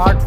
8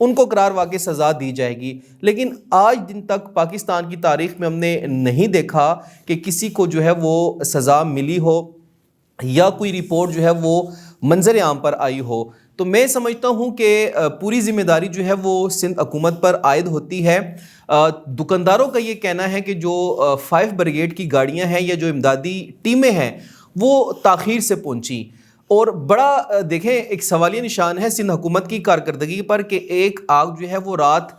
ان کو قرار واقع سزا دی جائے گی. لیکن آج دن تک پاکستان کی تاریخ میں ہم نے نہیں دیکھا کہ کسی کو جو ہے وہ سزا ملی ہو یا کوئی رپورٹ جو ہے وہ منظر عام پر آئی ہو. تو میں سمجھتا ہوں کہ پوری ذمہ داری جو ہے وہ سندھ حکومت پر عائد ہوتی ہے. دکانداروں کا یہ کہنا ہے کہ جو 5 بریگیڈ کی گاڑیاں ہیں یا جو امدادی ٹیمیں ہیں وہ تاخیر سے پہنچی, اور بڑا دیکھیں ایک سوالیہ نشان ہے سندھ حکومت کی کارکردگی پر کہ ایک آگ جو ہے وہ رات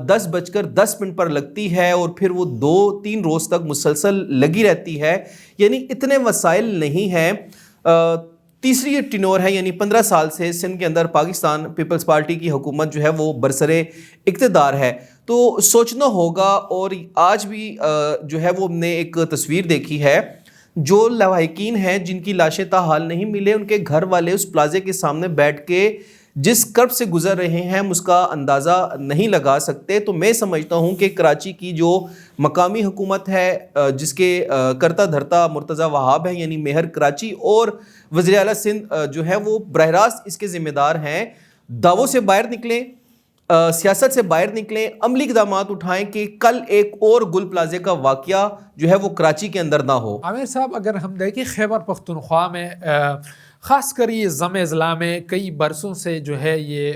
10:10 پر لگتی ہے اور پھر وہ 2-3 روز تک مسلسل لگی رہتی ہے. یعنی اتنے وسائل نہیں ہیں. تیسری یہ ٹینور ہے, یعنی 15 سال سے سندھ کے اندر پاکستان پیپلز پارٹی کی حکومت جو ہے وہ برسر اقتدار ہے. تو سوچنا ہوگا. اور آج بھی جو ہے وہ ہم نے ایک تصویر دیکھی ہے, جو لواحقین ہیں جن کی لاشیں تاحال نہیں ملے, ان کے گھر والے اس پلازے کے سامنے بیٹھ کے جس کرب سے گزر رہے ہیں اس کا اندازہ نہیں لگا سکتے. تو میں سمجھتا ہوں کہ کراچی کی جو مقامی حکومت ہے جس کے کرتا دھرتا مرتضی وہاب ہیں, یعنی میئر کراچی, اور وزیر اعلیٰ سندھ جو ہے وہ براہ راست اس کے ذمہ دار ہیں. دعووں سے باہر نکلیں, سیاست سے باہر نکلیں, عملی اقدامات اٹھائیں کہ کل ایک اور گل پلازے کا واقعہ جو ہے وہ کراچی کے اندر نہ ہو. عامر صاحب, اگر ہم دیکھیں خیبر پختونخوا میں خاص کر یہ ضم اضلاع میں کئی برسوں سے جو ہے یہ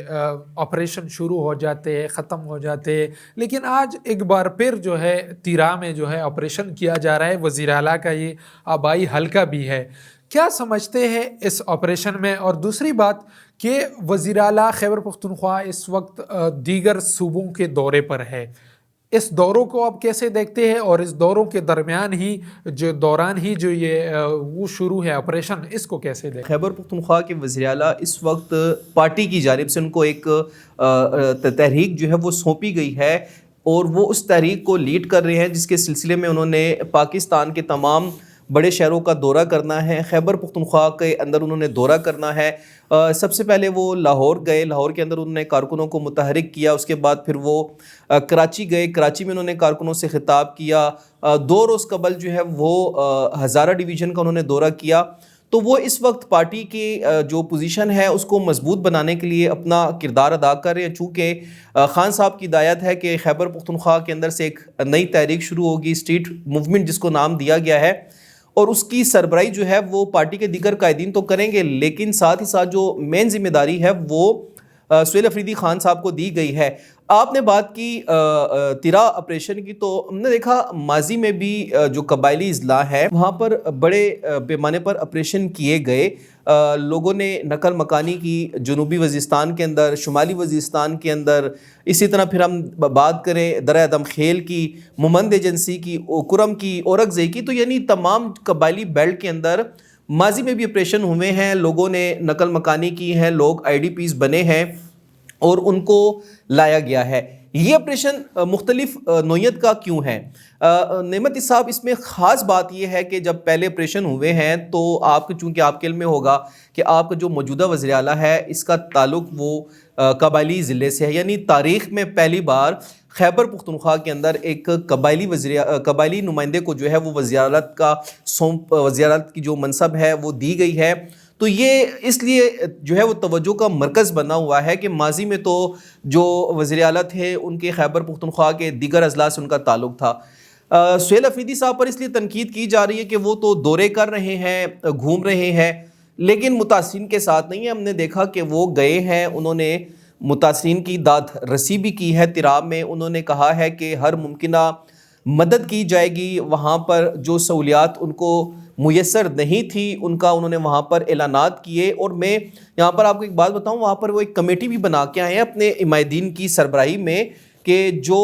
آپریشن شروع ہو جاتے, ختم ہو جاتے, لیکن آج ایک بار پھر جو ہے تیرا میں جو ہے آپریشن کیا جا رہا ہے. وزیر اعلیٰ کا یہ آبائی حلقہ بھی ہے. کیا سمجھتے ہیں اس آپریشن میں؟ اور دوسری بات کہ وزیر اعلیٰ خیبر پختونخوا اس وقت دیگر صوبوں کے دورے پر ہے, اس دوروں کو آپ کیسے دیکھتے ہیں؟ اور اس دوروں کے درمیان ہی جو یہ وہ شروع ہے آپریشن, اس کو کیسے دیکھتے ہیں؟ خیبر پختونخوا کے وزیر اعلیٰ اس وقت پارٹی کی جانب سے ان کو ایک تحریک جو ہے وہ سونپی گئی ہے, اور وہ اس تحریک کو لیڈ کر رہے ہیں, جس کے سلسلے میں انہوں نے پاکستان کے تمام بڑے شہروں کا دورہ کرنا ہے. خیبر پختونخوا کے اندر انہوں نے دورہ کرنا ہے. سب سے پہلے وہ لاہور گئے, لاہور کے اندر انہوں نے کارکنوں کو متحرک کیا. اس کے بعد پھر وہ کراچی گئے, کراچی میں انہوں نے کارکنوں سے خطاب کیا. 2 روز قبل جو ہے وہ ہزارہ ڈویژن کا انہوں نے دورہ کیا. تو وہ اس وقت پارٹی کی جو پوزیشن ہے اس کو مضبوط بنانے کے لیے اپنا کردار ادا کر رہے ہیں. چونکہ خان صاحب کی ہدایت ہے کہ خیبر پختونخوا کے اندر سے ایک نئی تحریک شروع ہوگی, اسٹریٹ موومنٹ جس کو نام دیا گیا ہے, اور اس کی سربراہی جو ہے وہ پارٹی کے دیگر قائدین تو کریں گے, لیکن ساتھ ہی ساتھ جو مین ذمہ داری ہے وہ سہیل افریدی خان صاحب کو دی گئی ہے. آپ نے بات کی تیرا آپریشن کی, تو ہم نے دیکھا ماضی میں بھی جو قبائلی اضلاع ہے وہاں پر بڑے پیمانے پر آپریشن کیے گئے. لوگوں نے نقل مکانی کی جنوبی وزیرستان کے اندر, شمالی وزیرستان کے اندر. اسی طرح پھر ہم بات کریں درہ ادم خیل کی, مومند ایجنسی کی, کرم کی, اورکزئی کی, تو یعنی تمام قبائلی بیلٹ کے اندر ماضی میں بھی آپریشن ہوئے ہیں. لوگوں نے نقل مکانی کی ہے, لوگ IDPs بنے ہیں اور ان کو لایا گیا ہے. یہ آپریشن مختلف نوعیت کا کیوں ہے؟ نعمت صاحب, اس میں خاص بات یہ ہے کہ جب پہلے آپریشن ہوئے ہیں تو چونکہ آپ کے علم میں ہوگا کہ آپ کا جو موجودہ وزیر اعلیٰ ہے اس کا تعلق وہ قبائلی ضلع سے ہے. یعنی تاریخ میں پہلی بار خیبر پختونخوا کے اندر ایک قبائلی نمائندے کو جو ہے وہ وزارت کی جو منصب ہے وہ دی گئی ہے. تو یہ اس لیے جو ہے وہ توجہ کا مرکز بنا ہوا ہے کہ ماضی میں تو جو وزیر اعلیٰ تھے ان کے خیبر پختونخوا کے دیگر اضلاع سے ان کا تعلق تھا. سہیل افریدی صاحب پر اس لیے تنقید کی جا رہی ہے کہ وہ تو دورے کر رہے ہیں, گھوم رہے ہیں, لیکن متاثرین کے ساتھ نہیں ہے. ہم نے دیکھا کہ وہ گئے ہیں, انہوں نے متاثرین کی داد رسی بھی کی ہے. تیراب میں انہوں نے کہا ہے کہ ہر ممکنہ مدد کی جائے گی. وہاں پر جو سہولیات ان کو میسر نہیں تھی ان کا انہوں نے وہاں پر اعلانات کیے. اور میں یہاں پر آپ کو ایک بات بتاؤں, وہاں پر وہ ایک کمیٹی بھی بنا کے آئے ہیں اپنے حمایتین کی سربراہی میں کہ جو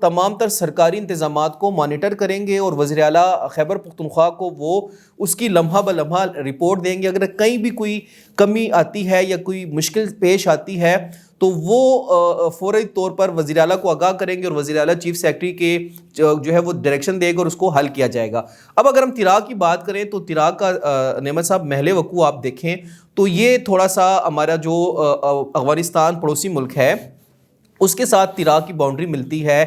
تمام تر سرکاری انتظامات کو مانیٹر کریں گے, اور وزیر اعلیٰ خیبر پختونخوا کو وہ اس کی لمحہ بلمحہ رپورٹ دیں گے. اگر کہیں بھی کوئی کمی آتی ہے یا کوئی مشکل پیش آتی ہے تو وہ فوری طور پر وزیر اعلیٰ کو آگاہ کریں گے, اور وزیر اعلیٰ چیف سیکرٹری کے جو ہے وہ ڈائریکشن دے گا اور اس کو حل کیا جائے گا. اب اگر ہم تیرا کی بات کریں تو تیرا کا نعمت صاحب محل وقوع آپ دیکھیں تو یہ تھوڑا سا ہمارا جو افغانستان پڑوسی ملک ہے اس کے ساتھ تیرا کی باؤنڈری ملتی ہے.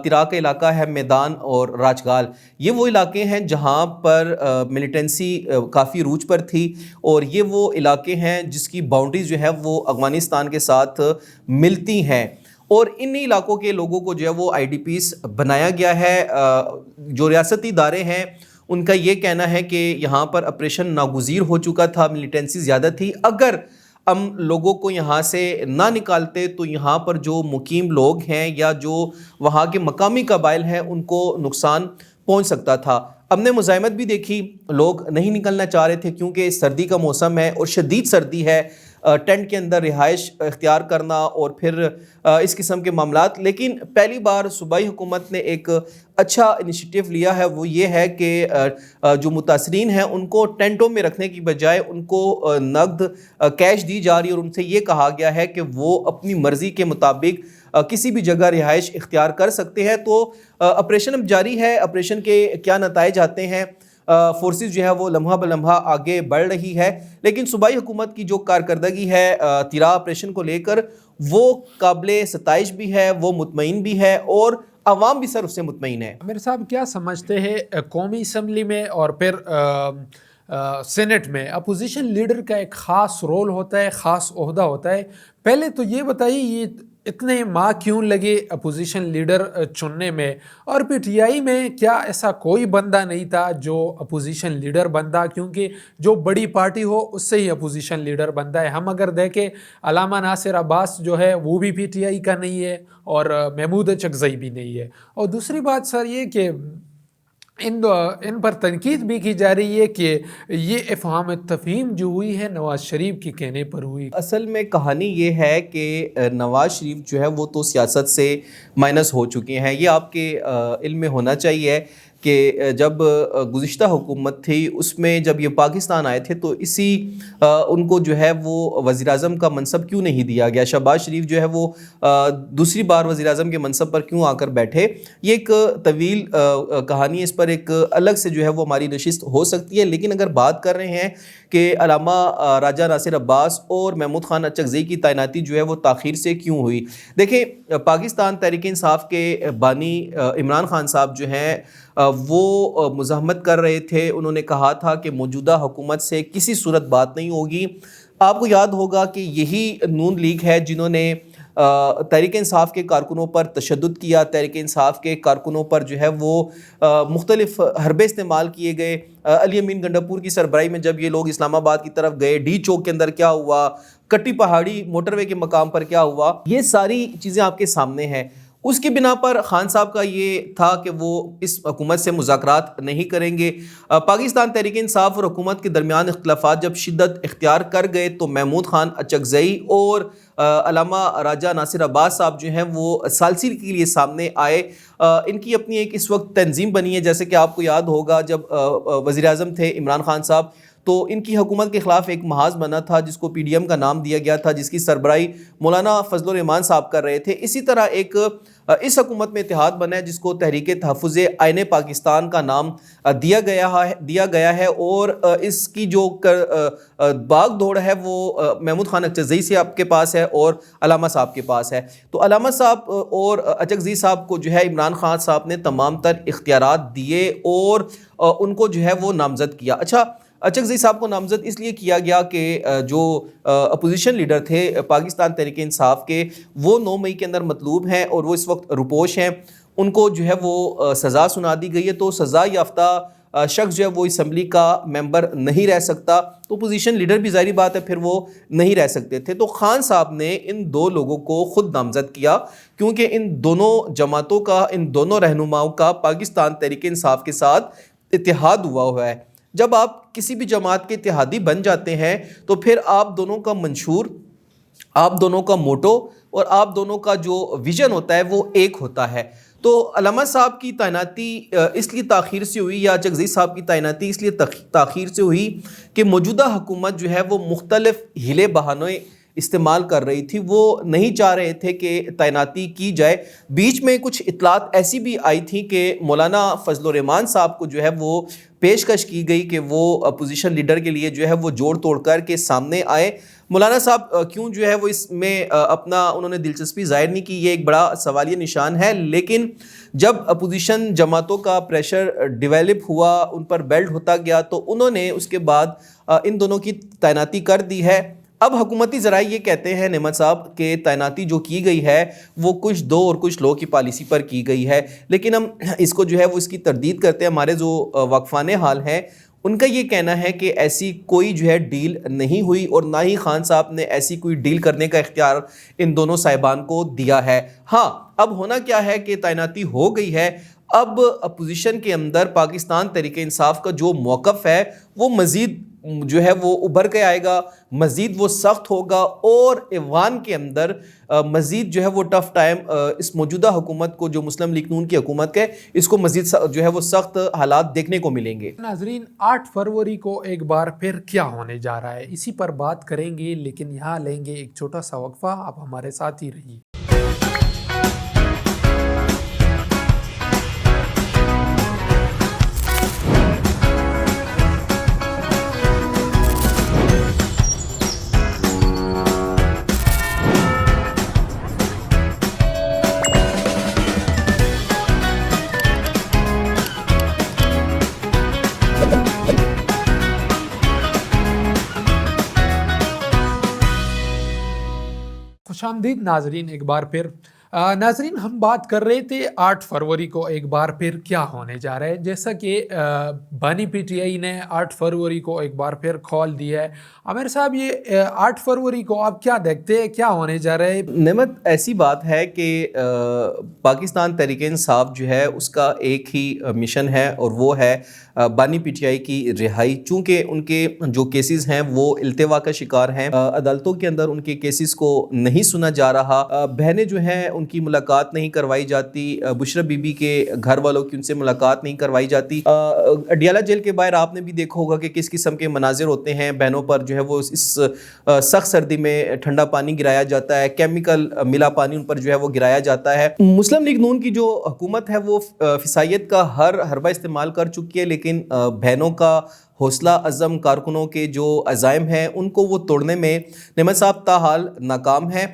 تیرا کا علاقہ ہے میدان اور راجگال. یہ وہ علاقے ہیں جہاں پر ملیٹنسی کافی عروج پر تھی, اور یہ وہ علاقے ہیں جس کی باؤنڈریز جو ہے وہ افغانستان کے ساتھ ملتی ہیں. اور انہی علاقوں کے لوگوں کو جو ہے وہ IDPs بنایا گیا ہے. جو ریاستی ادارے ہیں ان کا یہ کہنا ہے کہ یہاں پر آپریشن ناگزیر ہو چکا تھا, ملیٹنسی زیادہ تھی. اگر ہم لوگوں کو یہاں سے نہ نکالتے تو یہاں پر جو مقیم لوگ ہیں یا جو وہاں کے مقامی قبائل ہیں ان کو نقصان پہنچ سکتا تھا. ہم نے مزاحمت بھی دیکھی, لوگ نہیں نکلنا چاہ رہے تھے کیونکہ سردی کا موسم ہے اور شدید سردی ہے. ٹینٹ کے اندر رہائش اختیار کرنا اور پھر اس قسم کے معاملات. لیکن پہلی بار صوبائی حکومت نے ایک اچھا انیشیٹو لیا ہے, وہ یہ ہے کہ جو متاثرین ہیں ان کو ٹینٹوں میں رکھنے کی بجائے ان کو نقد کیش دی جا رہی ہے, اور ان سے یہ کہا گیا ہے کہ وہ اپنی مرضی کے مطابق کسی بھی جگہ رہائش اختیار کر سکتے ہیں. تو آپریشن اب جاری ہے. آپریشن کے کیا نتائج آتے ہیں, فورسز جو ہے وہ لمحہ بلمحہ آگے بڑھ رہی ہے, لیکن صوبائی حکومت کی جو کارکردگی ہے تیرا آپریشن کو لے کر وہ قابل ستائش بھی ہے, وہ مطمئن بھی ہے, اور عوام بھی سر اس سے مطمئن ہے. میرے صاحب کیا سمجھتے ہیں قومی اسمبلی میں اور پھر سینٹ میں اپوزیشن لیڈر کا ایک خاص رول ہوتا ہے, خاص عہدہ ہوتا ہے. پہلے تو یہ بتائیے یہ اتنے ماہ کیوں لگے اپوزیشن لیڈر چننے میں, اور پھر ٹی آئی میں کیا ایسا کوئی بندہ نہیں تھا جو اپوزیشن لیڈر بنتا, کیونکہ جو بڑی پارٹی ہو اس سے ہی اپوزیشن لیڈر بنتا ہے. ہم اگر دیکھیں علامہ ناصر عباس جو ہے وہ بھی ٹی آئی کا نہیں ہے, اور محمود اچکزئی بھی نہیں ہے. اور دوسری بات سر یہ کہ ان پر تنقید بھی کی جا رہی ہے کہ یہ افہام تفہیم جو ہوئی ہے نواز شریف کے کہنے پر ہوئی. اصل میں کہانی یہ ہے کہ نواز شریف جو ہے وہ تو سیاست سے مائنس ہو چکے ہیں. یہ آپ کے علم میں ہونا چاہیے کہ جب گزشتہ حکومت تھی اس میں جب یہ پاکستان آئے تھے تو ان کو جو ہے وہ وزیر اعظم کا منصب کیوں نہیں دیا گیا, شہباز شریف جو ہے وہ دوسری بار وزیر اعظم کے منصب پر کیوں آ کر بیٹھے. یہ ایک طویل کہانی ہے, اس پر ایک الگ سے جو ہے وہ ہماری نشست ہو سکتی ہے. لیکن اگر بات کر رہے ہیں کہ علامہ راجہ ناصر عباس اور محمود خان اچکزئی کی تعیناتی جو ہے وہ تاخیر سے کیوں ہوئی. دیکھیں پاکستان تحریک انصاف کے بانی عمران خان صاحب جو ہیں وہ مزاحمت کر رہے تھے. انہوں نے کہا تھا کہ موجودہ حکومت سے کسی صورت بات نہیں ہوگی. آپ کو یاد ہوگا کہ یہی نون لیگ ہے جنہوں نے تحریک انصاف کے کارکنوں پر تشدد کیا, تحریک انصاف کے کارکنوں پر جو ہے وہ مختلف حربے استعمال کیے گئے. علی امین گنڈاپور کی سربراہی میں جب یہ لوگ اسلام آباد کی طرف گئے, ڈی چوک کے اندر کیا ہوا, کٹی پہاڑی موٹر وے کے مقام پر کیا ہوا, یہ ساری چیزیں آپ کے سامنے ہیں. اس کی بنا پر خان صاحب کا یہ تھا کہ وہ اس حکومت سے مذاکرات نہیں کریں گے. پاکستان تحریک انصاف اور حکومت کے درمیان اختلافات جب شدت اختیار کر گئے تو محمود خان اچکزئی اور علامہ راجہ ناصر عباس صاحب جو ہیں وہ ثالثی کے لیے سامنے آئے. ان کی اپنی ایک اس وقت تنظیم بنی ہے, جیسے کہ آپ کو یاد ہوگا جب وزیر اعظم تھے عمران خان صاحب تو ان کی حکومت کے خلاف ایک محاذ بنا تھا جس کو PDM کا نام دیا گیا تھا, جس کی سربراہی مولانا فضل الرحمان صاحب کر رہے تھے. اسی طرح ایک اس حکومت میں اتحاد بنا ہے جس کو تحریک تحفظ آئین پاکستان کا نام دیا گیا ہے, اور اس کی جو باغ دوڑ ہے وہ محمود خان اچکزئی سے آپ کے پاس ہے اور علامہ صاحب کے پاس ہے. تو علامہ صاحب اور اچکزئی صاحب کو جو ہے عمران خان صاحب نے تمام تر اختیارات دیے اور ان کو جو ہے وہ نامزد کیا. اچھا, اچکزئی صاحب کو نامزد اس لیے کیا گیا کہ جو اپوزیشن لیڈر تھے پاکستان تحریک انصاف کے وہ 9 مئی کے اندر مطلوب ہیں اور وہ اس وقت روپوش ہیں. ان کو جو ہے وہ سزا سنا دی گئی ہے, تو سزا یافتہ شخص جو ہے وہ اسمبلی کا ممبر نہیں رہ سکتا. تو اپوزیشن لیڈر بھی ظاہری بات ہے پھر وہ نہیں رہ سکتے تھے. تو خان صاحب نے ان 2 لوگوں کو خود نامزد کیا کیونکہ ان دونوں جماعتوں کا, ان دونوں رہنماؤں کا پاکستان تحریک انصاف کے ساتھ اتحاد ہوا ہے. جب آپ کسی بھی جماعت کے اتحادی بن جاتے ہیں تو پھر آپ دونوں کا منشور, آپ دونوں کا موٹو اور آپ دونوں کا جو ویژن ہوتا ہے وہ ایک ہوتا ہے. تو علامہ صاحب کی تعیناتی اس لیے تاخیر سے ہوئی, یا اچکزئی صاحب کی تعیناتی اس لیے تاخیر سے ہوئی کہ موجودہ حکومت جو ہے وہ مختلف ہیلے بہانے استعمال کر رہی تھی. وہ نہیں چاہ رہے تھے کہ تعیناتی کی جائے. بیچ میں کچھ اطلاعات ایسی بھی آئی تھیں کہ مولانا فضل الرحمان صاحب کو جو ہے وہ پیشکش کی گئی کہ وہ اپوزیشن لیڈر کے لیے جو ہے وہ جوڑ توڑ کر کے سامنے آئے. مولانا صاحب کیوں جو ہے وہ اس میں اپنا انہوں نے دلچسپی ظاہر نہیں کی, یہ ایک بڑا سوالیہ نشان ہے. لیکن جب اپوزیشن جماعتوں کا پریشر ڈیولپ ہوا, ان پر بیلٹ ہوتا گیا, تو انہوں نے اس کے بعد ان دونوں کی تعیناتی کر دی ہے. اب حکومتی ذرائع یہ کہتے ہیں نعمت صاحب کہ تعیناتی جو کی گئی ہے وہ کچھ دو اور کچھ لو کی پالیسی پر کی گئی ہے, لیکن ہم اس کو جو ہے وہ اس کی تردید کرتے ہیں. ہمارے جو واقفان حال ہیں ان کا یہ کہنا ہے کہ ایسی کوئی جو ہے ڈیل نہیں ہوئی, اور نہ ہی خان صاحب نے ایسی کوئی ڈیل کرنے کا اختیار ان دونوں صاحبان کو دیا ہے. ہاں, اب ہونا کیا ہے کہ تعیناتی ہو گئی ہے. اب اپوزیشن کے اندر پاکستان تحریک انصاف کا جو موقف ہے وہ مزید جو ہے وہ ابھر کے آئے گا, مزید وہ سخت ہوگا, اور ایوان کے اندر مزید جو ہے وہ ٹف ٹائم اس موجودہ حکومت کو, جو مسلم لیگ نون کی حکومت ہے, اس کو مزید جو ہے وہ سخت حالات دیکھنے کو ملیں گے. ناظرین, 8 فروری کو ایک بار پھر کیا ہونے جا رہا ہے, اسی پر بات کریں گے, لیکن یہاں لیں گے ایک چھوٹا سا وقفہ. آپ ہمارے ساتھ ہی رہیے. خوش آمدید ناظرین ایک بار پھر. ناظرین, ہم بات کر رہے تھے 8 فروری کو ایک بار پھر کیا ہونے جا رہا ہے. جیسا کہ بانی پی ٹی آئی نے 8 فروری کو ایک بار پھر کھول دیا ہے. عامر صاحب, یہ 8 فروری کو آپ کیا دیکھتے ہیں, کیا ہونے جا رہا ہے؟ نعمت, ایسی بات ہے کہ پاکستان تحریک انصاف جو ہے اس کا ایک ہی مشن ہے, اور وہ ہے بانی پی ٹی آئی کی رہائی. چونکہ ان کے جو کیسز ہیں وہ التوا کا شکار ہیں, عدالتوں کے اندر ان کے کیسز کو نہیں سنا جا رہا, بہنیں جو ہیں ان کی ملاقات نہیں کروائی جاتی, بشرا بی بی کے گھر والوں کی ان سے ملاقات نہیں کروائی جاتی. اڈیالہ جیل کے باہر آپ نے بھی دیکھا ہوگا کہ کس قسم کے مناظر ہوتے ہیں. بہنوں پر جو ہے وہ اس سخت سردی میں ٹھنڈا پانی گرایا جاتا ہے, کیمیکل ملا پانی ان پر جو ہے وہ گرایا جاتا ہے. مسلم لیگ نون کی جو حکومت ہے وہ فسائیت کا ہر حربہ استعمال کر چکی ہے, لیکن بہنوں کا حوصلہ عزم, کارکنوں کے جو عزائم ہیں ان کو وہ توڑنے میں نعمت صاحب تاحال ناکام ہے.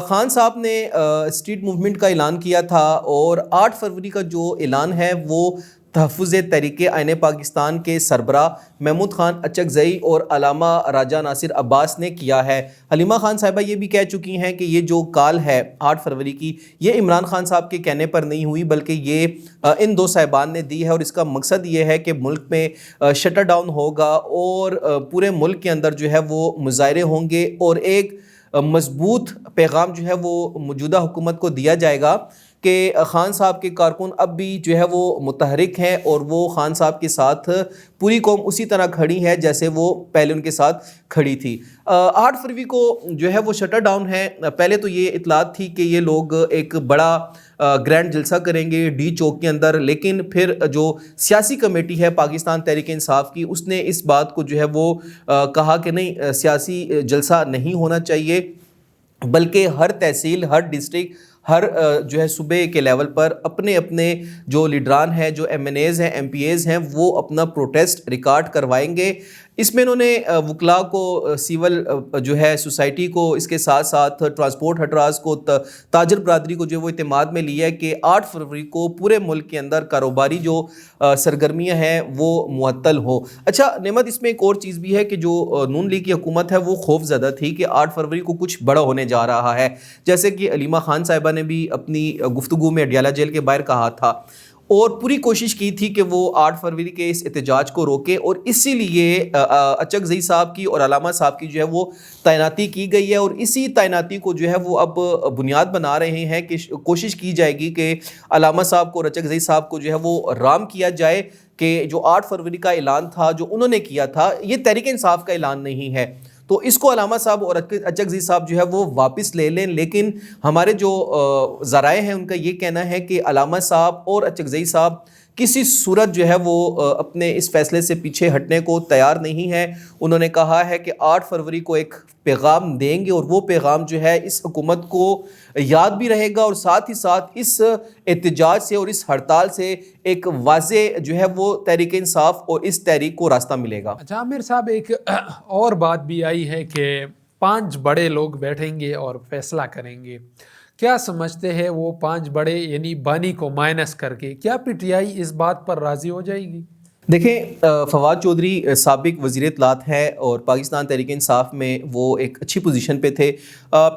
خان صاحب نے اسٹریٹ موومنٹ کا اعلان کیا تھا, اور 8 فروری کا جو اعلان ہے وہ تحفظ تحریک آئین پاکستان کے سربراہ محمود خان اچکزئی اور علامہ راجہ ناصر عباس نے کیا ہے. حلیمہ خان صاحبہ یہ بھی کہہ چکی ہیں کہ یہ جو کال ہے 8 فروری کی, یہ عمران خان صاحب کے کہنے پر نہیں ہوئی, بلکہ یہ ان دو صاحبان نے دی ہے, اور اس کا مقصد یہ ہے کہ ملک میں شٹر ڈاؤن ہوگا, اور پورے ملک کے اندر جو ہے وہ مظاہرے ہوں گے, اور ایک مضبوط پیغام جو ہے وہ موجودہ حکومت کو دیا جائے گا کہ خان صاحب کے کارکن اب بھی جو ہے وہ متحرک ہیں, اور وہ خان صاحب کے ساتھ پوری قوم اسی طرح کھڑی ہے جیسے وہ پہلے ان کے ساتھ کھڑی تھی. 8 فروری کو جو ہے وہ شٹر ڈاؤن ہے. پہلے تو یہ اطلاعات تھی کہ یہ لوگ ایک بڑا گرینڈ جلسہ کریں گے ڈی چوک کے اندر, لیکن پھر جو سیاسی کمیٹی ہے پاکستان تحریک انصاف کی, اس نے اس بات کو جو ہے وہ کہا کہ نہیں, سیاسی جلسہ نہیں ہونا چاہیے, بلکہ ہر تحصیل, ہر ڈسٹرکٹ, ہر جو ہے صوبے کے لیول پر اپنے اپنے جو لیڈران ہیں, جو ایم این ایز ہیں, ایم پی ایز ہیں, وہ اپنا پروٹیسٹ ریکارڈ کروائیں گے. اس میں انہوں نے وکلاء کو, سیول جو ہے سوسائٹی کو, اس کے ساتھ ساتھ ٹرانسپورٹ ہٹراز کو, تاجر برادری کو جو وہ اعتماد میں لیا ہے کہ 8 فروری کو پورے ملک کے اندر کاروباری جو سرگرمیاں ہیں وہ معطل ہو. اچھا نعمت, اس میں ایک اور چیز بھی ہے کہ جو نون لیگ کی حکومت ہے وہ خوف زدہ تھی کہ 8 فروری کو کچھ بڑا ہونے جا رہا ہے, جیسے کہ حلیمہ خان صاحبہ نے بھی اپنی گفتگو میں اڈیالہ جیل کے باہر کہا تھا, اور پوری کوشش کی تھی کہ وہ 8 فروری کے اس احتجاج کو روکے, اور اسی لیے اچکزئی صاحب کی اور علامہ صاحب کی جو ہے وہ تعیناتی کی گئی ہے, اور اسی تعیناتی کو جو ہے وہ اب بنیاد بنا رہے ہیں کہ کوشش کی جائے گی کہ علامہ صاحب کو اور اچکزئی صاحب کو جو ہے وہ رام کیا جائے کہ جو 8 فروری کا اعلان تھا جو انہوں نے کیا تھا, یہ تحریک انصاف کا اعلان نہیں ہے, تو اس کو علامہ صاحب اور اچکزئی صاحب جو ہے وہ واپس لے لیں. لیکن ہمارے جو ذرائع ہیں ان کا یہ کہنا ہے کہ علامہ صاحب اور اچکزئی صاحب کسی صورت جو ہے وہ اپنے اس فیصلے سے پیچھے ہٹنے کو تیار نہیں ہے۔ انہوں نے کہا ہے کہ 8 فروری کو ایک پیغام دیں گے، اور وہ پیغام جو ہے اس حکومت کو یاد بھی رہے گا، اور ساتھ ہی ساتھ اس احتجاج سے اور اس ہڑتال سے ایک واضح جو ہے وہ تحریک انصاف اور اس تحریک کو راستہ ملے گا۔ اچھا عامر صاحب، ایک اور بات بھی آئی ہے کہ 5 بڑے لوگ بیٹھیں گے اور فیصلہ کریں گے۔ کیا سمجھتے ہیں وہ 5 بڑے یعنی بانی کو مائنس کر کے کیا پی ٹی آئی اس بات پر راضی ہو جائے گی؟ دیکھیں، فواد چودھری سابق وزیر اطلاعات ہے اور پاکستان تحریک انصاف میں وہ ایک اچھی پوزیشن پہ تھے۔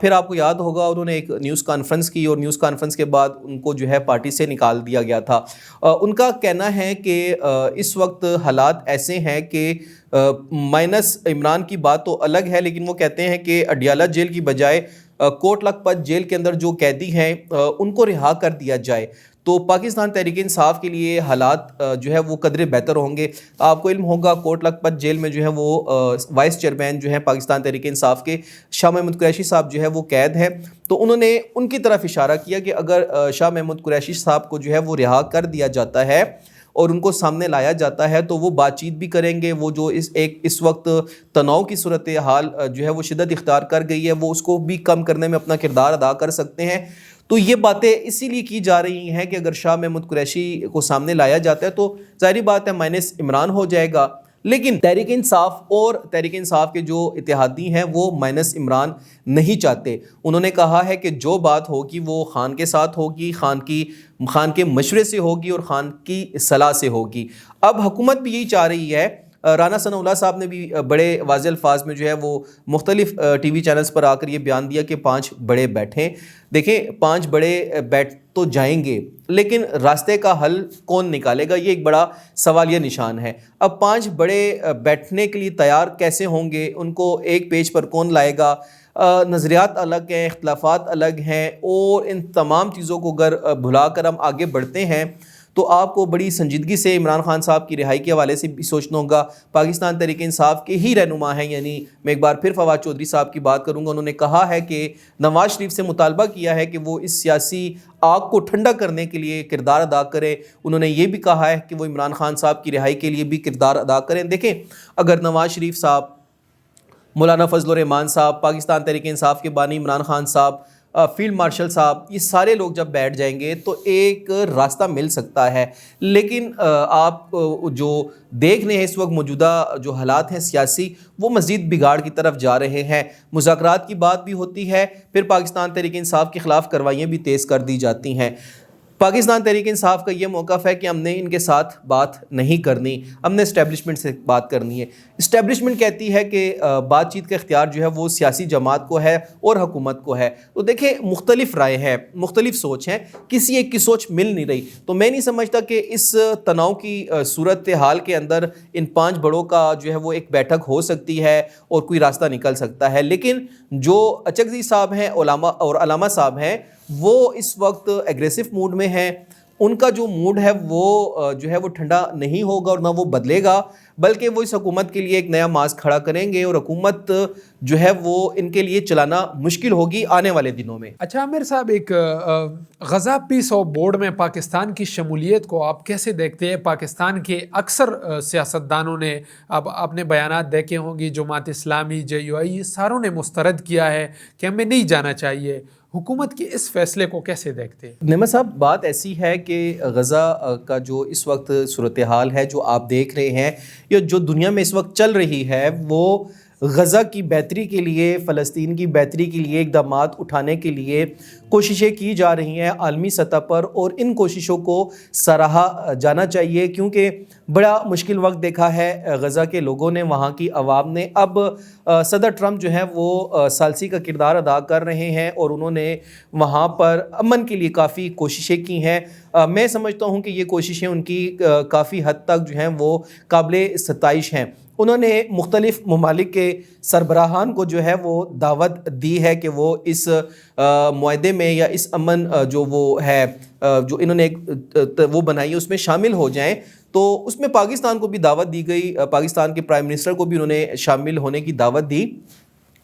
پھر آپ کو یاد ہوگا انہوں نے ایک نیوز کانفرنس کی، اور نیوز کانفرنس کے بعد ان کو جو ہے پارٹی سے نکال دیا گیا تھا۔ ان کا کہنا ہے کہ اس وقت حالات ایسے ہیں کہ مائنس عمران کی بات تو الگ ہے، لیکن وہ کہتے ہیں کہ اڈیالہ جیل کی بجائے کوٹ لکھپت جیل کے اندر جو قیدی ہیں ان کو رہا کر دیا جائے تو پاکستان تحریک انصاف کے لیے حالات جو ہے وہ قدرے بہتر ہوں گے۔ آپ کو علم ہوگا کوٹ لکھپت جیل میں جو ہے وہ وائس چیئرمین جو ہے پاکستان تحریک انصاف کے شاہ محمود قریشی صاحب جو ہے وہ قید ہیں، تو انہوں نے ان کی طرف اشارہ کیا کہ اگر شاہ محمود قریشی صاحب کو جو ہے وہ رہا کر دیا جاتا ہے اور ان کو سامنے لایا جاتا ہے تو وہ بات چیت بھی کریں گے، وہ جو اس وقت تناؤ کی صورتحال جو ہے وہ شدت اختیار کر گئی ہے وہ اس کو بھی کم کرنے میں اپنا کردار ادا کر سکتے ہیں۔ تو یہ باتیں اسی لیے کی جا رہی ہیں کہ اگر شاہ محمود قریشی کو سامنے لایا جاتا ہے تو ظاہری بات ہے مائنس عمران ہو جائے گا، لیکن تحریک انصاف اور تحریک انصاف کے جو اتحادی ہیں وہ مائنس عمران نہیں چاہتے۔ انہوں نے کہا ہے کہ جو بات ہوگی وہ خان کے ساتھ ہوگی، خان کے مشورے سے ہوگی اور خان کی صلاح سے ہوگی۔ اب حکومت بھی یہی چاہ رہی ہے۔ رانا ثناء اللہ صاحب نے بھی بڑے واضح الفاظ میں جو ہے وہ مختلف ٹی وی چینلز پر آ کر یہ بیان دیا کہ 5 بڑے بیٹھیں۔ دیکھیں 5 بڑے بیٹھ تو جائیں گے، لیکن راستے کا حل کون نکالے گا، یہ ایک بڑا سوالیہ نشان ہے۔ اب 5 بڑے بیٹھنے کے لیے تیار کیسے ہوں گے، ان کو ایک پیج پر کون لائے گا؟ نظریات الگ ہیں، اختلافات الگ ہیں، اور ان تمام چیزوں کو اگر بھلا کر ہم آگے بڑھتے ہیں تو آپ کو بڑی سنجیدگی سے عمران خان صاحب کی رہائی کے حوالے سے بھی سوچنا ہوگا۔ پاکستان تحریک انصاف کے ہی رہنما ہیں، یعنی میں ایک بار پھر فواد چودھری صاحب کی بات کروں گا، انہوں نے کہا ہے کہ نواز شریف سے مطالبہ کیا ہے کہ وہ اس سیاسی آگ کو ٹھنڈا کرنے کے لیے کردار ادا کرے۔ انہوں نے یہ بھی کہا ہے کہ وہ عمران خان صاحب کی رہائی کے لیے بھی کردار ادا کریں۔ دیکھیں اگر نواز شریف صاحب، مولانا فضل الرحمان صاحب، پاکستان تحریک انصاف کے بانی عمران خان صاحب، فیلڈ مارشل صاحب، یہ سارے لوگ جب بیٹھ جائیں گے تو ایک راستہ مل سکتا ہے، لیکن آپ جو دیکھ رہے ہیں اس وقت موجودہ جو حالات ہیں سیاسی، وہ مزید بگاڑ کی طرف جا رہے ہیں۔ مذاکرات کی بات بھی ہوتی ہے، پھر پاکستان تحریک انصاف کے خلاف کارروائیاں بھی تیز کر دی جاتی ہیں۔ پاکستان تحریک انصاف کا یہ موقف ہے کہ ہم نے ان کے ساتھ بات نہیں کرنی، ہم نے اسٹیبلشمنٹ سے بات کرنی ہے۔ اسٹیبلشمنٹ کہتی ہے کہ بات چیت کا اختیار جو ہے وہ سیاسی جماعت کو ہے اور حکومت کو ہے۔ تو دیکھیں مختلف رائے ہیں، مختلف سوچ ہیں، کسی ایک کی سوچ مل نہیں رہی۔ تو میں نہیں سمجھتا کہ اس تناؤ کی صورتحال کے اندر ان 5 بڑوں کا جو ہے وہ ایک بیٹھک ہو سکتی ہے اور کوئی راستہ نکل سکتا ہے، لیکن جو اچکزئی صاحب ہیں علامہ صاحب ہیں وہ اس وقت ایگریسو موڈ میں ہیں۔ ان کا جو موڈ ہے وہ جو ہے وہ ٹھنڈا نہیں ہوگا اور نہ وہ بدلے گا، بلکہ وہ اس حکومت کے لیے ایک نیا ماسک کھڑا کریں گے اور حکومت جو ہے وہ ان کے لیے چلانا مشکل ہوگی آنے والے دنوں میں۔ اچھا عامر صاحب، ایک غزہ پیس آف بورڈ میں پاکستان کی شمولیت کو آپ کیسے دیکھتے ہیں؟ پاکستان کے اکثر سیاستدانوں نے اب اپنے بیانات دیکھے ہوں گی، جماعت اسلامی، JUI، ساروں نے مسترد کیا ہے کہ ہمیں نہیں جانا چاہیے۔ حکومت کے اس فیصلے کو کیسے دیکھتے ہیں؟ نعمت صاحب، بات ایسی ہے کہ غزہ کا جو اس وقت صورتحال ہے جو آپ دیکھ رہے ہیں یا جو دنیا میں اس وقت چل رہی ہے، وہ غزہ کی بہتری کے لیے، فلسطین کی بہتری کے لیے اقدامات اٹھانے کے لیے کوششیں کی جا رہی ہیں عالمی سطح پر، اور ان کوششوں کو سراہا جانا چاہیے کیونکہ بڑا مشکل وقت دیکھا ہے غزہ کے لوگوں نے، وہاں کی عوام نے۔ اب صدر ٹرمپ جو ہے وہ ثالثی کا کردار ادا کر رہے ہیں اور انہوں نے وہاں پر امن کے لیے کافی کوششیں کی ہیں۔ میں سمجھتا ہوں کہ یہ کوششیں ان کی کافی حد تک جو ہیں وہ قابل ستائش ہیں۔ انہوں نے مختلف ممالک کے سربراہان کو جو ہے وہ دعوت دی ہے کہ وہ اس معاہدے میں یا اس امن جو وہ ہے جو انہوں نے وہ بنائی ہے اس میں شامل ہو جائیں۔ تو اس میں پاکستان کو بھی دعوت دی گئی، پاکستان کے پرائم منسٹر کو بھی انہوں نے شامل ہونے کی دعوت دی۔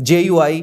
JUI,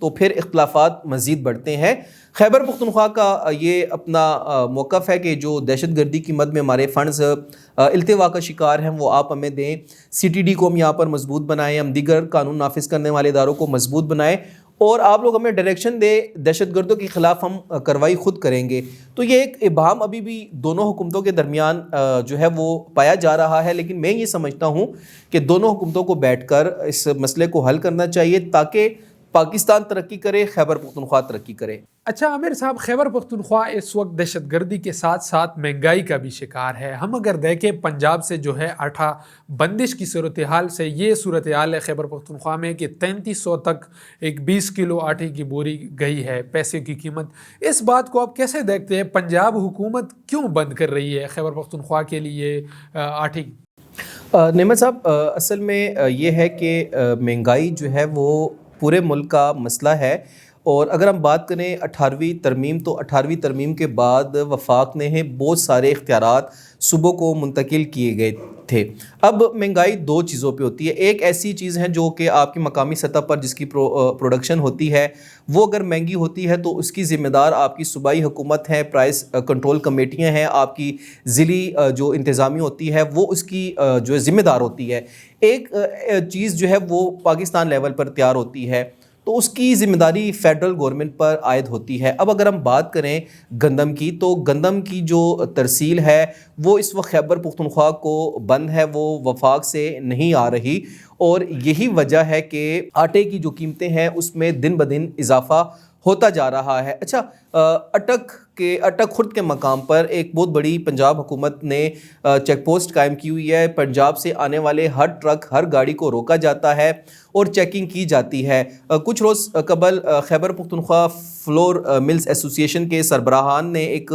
تو پھر اختلافات مزید بڑھتے ہیں۔ خیبر پختونخوا کا یہ اپنا موقف ہے کہ جو دہشت گردی کی مد میں ہمارے فنڈز التوا کا شکار ہیں وہ آپ ہمیں دیں، سی ٹی ڈی کو ہم یہاں پر مضبوط بنائیں، ہم دیگر قانون نافذ کرنے والے اداروں کو مضبوط بنائیں، اور آپ لوگ ہمیں ڈائریکشن دے دہشت گردوں کے خلاف ہم کارروائی خود کریں گے۔ تو یہ ایک ابہام ابھی بھی دونوں حکومتوں کے درمیان جو ہے وہ پایا جا رہا ہے، لیکن میں یہ سمجھتا ہوں کہ دونوں حکومتوں کو بیٹھ کر اس مسئلے کو حل کرنا چاہیے تاکہ پاکستان ترقی کرے، خیبر پختونخوا ترقی کرے۔ اچھا عامر صاحب، خیبر پختونخوا اس وقت دہشت گردی کے ساتھ ساتھ مہنگائی کا بھی شکار ہے۔ ہم اگر دیکھیں پنجاب سے جو ہے آٹا بندش کی صورتحال سے یہ صورتحال ہے خیبر پختونخوا میں کہ 3300 تک ایک 20 کلو آٹے کی بوری گئی ہے پیسے کی قیمت۔ اس بات کو آپ کیسے دیکھتے ہیں؟ پنجاب حکومت کیوں بند کر رہی ہے خیبر پختونخوا کے لیے آٹے؟ نعمت صاحب، اصل میں یہ ہے کہ مہنگائی جو ہے وہ پورے ملک کا مسئلہ ہے، اور اگر ہم بات کریں 18ویں ترمیم، تو 18ویں ترمیم کے بعد وفاق نے بہت سارے اختیارات صوبوں کو منتقل کیے گئے تھے۔ اب مہنگائی دو چیزوں پہ ہوتی ہے، ایک ایسی چیز ہے جو کہ آپ کی مقامی سطح پر جس کی پروڈکشن ہوتی ہے وہ اگر مہنگی ہوتی ہے تو اس کی ذمہ دار آپ کی صوبائی حکومت ہے، پرائس کنٹرول کمیٹیاں ہیں، آپ کی ضلعی جو انتظامیہ ہوتی ہے وہ اس کی جو ہے ذمہ دار ہوتی ہے۔ ایک چیز جو ہے وہ پاکستان لیول پر تیار ہوتی ہے تو اس کی ذمہ داری فیڈرل گورنمنٹ پر عائد ہوتی ہے۔ اب اگر ہم بات کریں گندم کی، تو گندم کی جو ترسیل ہے وہ اس وقت خیبر پختونخوا کو بند ہے، وہ وفاق سے نہیں آ رہی، اور یہی وجہ ہے کہ آٹے کی جو قیمتیں ہیں اس میں دن بدن اضافہ ہوتا جا رہا ہے۔ اچھا، اٹک خرد کے مقام پر ایک بہت بڑی پنجاب حکومت نے چیک پوسٹ قائم کی ہوئی ہے۔ پنجاب سے آنے والے ہر ٹرک، ہر گاڑی کو روکا جاتا ہے اور چیکنگ کی جاتی ہے۔ کچھ روز قبل خیبر پختونخوا فلور ملز ایسوسی ایشن کے سربراہان نے ایک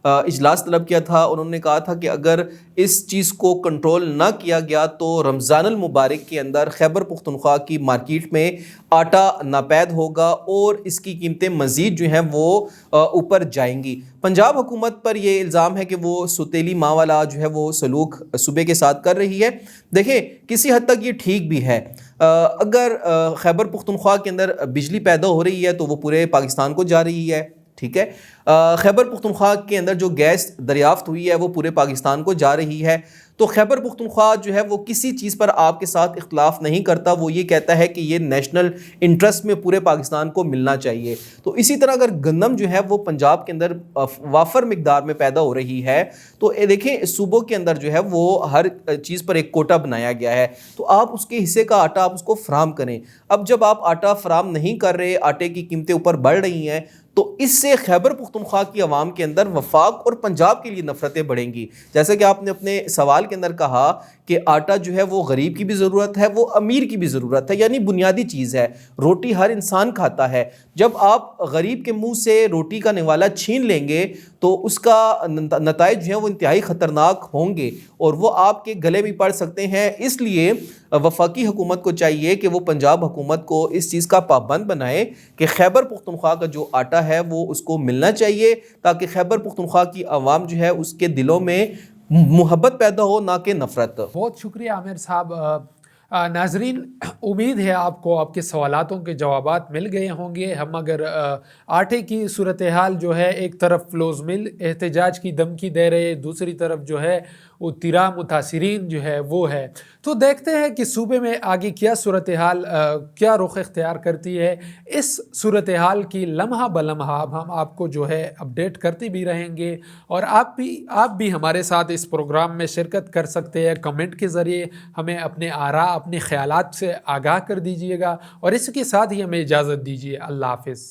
اجلاس طلب کیا تھا۔ انہوں نے کہا تھا کہ اگر اس چیز کو کنٹرول نہ کیا گیا تو رمضان المبارک کے اندر خیبر پختونخوا کی مارکیٹ میں آٹا ناپید ہوگا اور اس کی قیمتیں مزید جو ہیں وہ اوپر جائیں گی۔ پنجاب حکومت پر یہ الزام ہے کہ وہ سوتیلی ماں والا جو ہے وہ سلوک صوبے کے ساتھ کر رہی ہے۔ دیکھیں، کسی حد تک یہ ٹھیک بھی ہے۔ اگر خیبر پختونخوا کے اندر بجلی پیدا ہو رہی ہے تو وہ پورے پاکستان کو جا رہی ہے، ٹھیک ہے۔ خیبر پختونخوا کے اندر جو گیس دریافت ہوئی ہے وہ پورے پاکستان کو جا رہی ہے۔ تو خیبر پختونخوا جو ہے وہ کسی چیز پر آپ کے ساتھ اختلاف نہیں کرتا، وہ یہ کہتا ہے کہ یہ نیشنل انٹرسٹ میں پورے پاکستان کو ملنا چاہیے۔ تو اسی طرح اگر گندم جو ہے وہ پنجاب کے اندر وافر مقدار میں پیدا ہو رہی ہے تو دیکھیں صوبوں کے اندر جو ہے وہ ہر چیز پر ایک کوٹا بنایا گیا ہے، تو آپ اس کے حصے کا آٹا آپ اس کو فراہم کریں۔ اب جب آپ آٹا فراہم نہیں کر رہے، آٹے کی قیمتیں اوپر بڑھ رہی ہیں، تو اس سے خیبر پختونخوا کی عوام کے اندر وفاق اور پنجاب کے لیے نفرتیں بڑھیں گی۔ جیسا کہ آپ نے اپنے سوال کے اندر کہا کہ آٹا جو ہے وہ غریب کی بھی ضرورت ہے، وہ امیر کی بھی ضرورت ہے، یعنی بنیادی چیز ہے۔ روٹی ہر انسان کھاتا ہے، جب آپ غریب کے منہ سے روٹی کا نوالا چھین لیں گے تو اس کا نتائج جو ہیں وہ انتہائی خطرناک ہوں گے اور وہ آپ کے گلے بھی پڑ سکتے ہیں۔ اس لیے وفاقی حکومت کو چاہیے کہ وہ پنجاب حکومت کو اس چیز کا پابند بنائے کہ خیبر پختونخوا کا جو آٹا ہے وہ اس کو ملنا چاہیے، تاکہ خیبر پختونخوا کی عوام جو ہے اس کے دلوں میں محبت پیدا ہو، نہ کہ نفرت۔ بہت شکریہ عامر صاحب۔ ناظرین، امید ہے آپ کو آپ کے سوالاتوں کے جوابات مل گئے ہوں گے۔ ہم اگر آٹے کی صورتحال جو ہے، ایک طرف فلوز مل احتجاج کی دھمکی دے رہے، دوسری طرف جو ہے وہ تیرا متاثرین جو ہے وہ ہے، تو دیکھتے ہیں کہ صوبے میں آگے کیا صورتحال کیا رخ اختیار کرتی ہے۔ اس صورتحال کی لمحہ بلمحہ ہم آپ کو جو ہے اپڈیٹ کرتے بھی رہیں گے، اور آپ بھی ہمارے ساتھ اس پروگرام میں شرکت کر سکتے ہیں۔ کمنٹ کے ذریعے ہمیں اپنے آراء، اپنے خیالات سے آگاہ کر دیجئے گا، اور اس کے ساتھ ہی ہمیں اجازت دیجیے۔ اللہ حافظ۔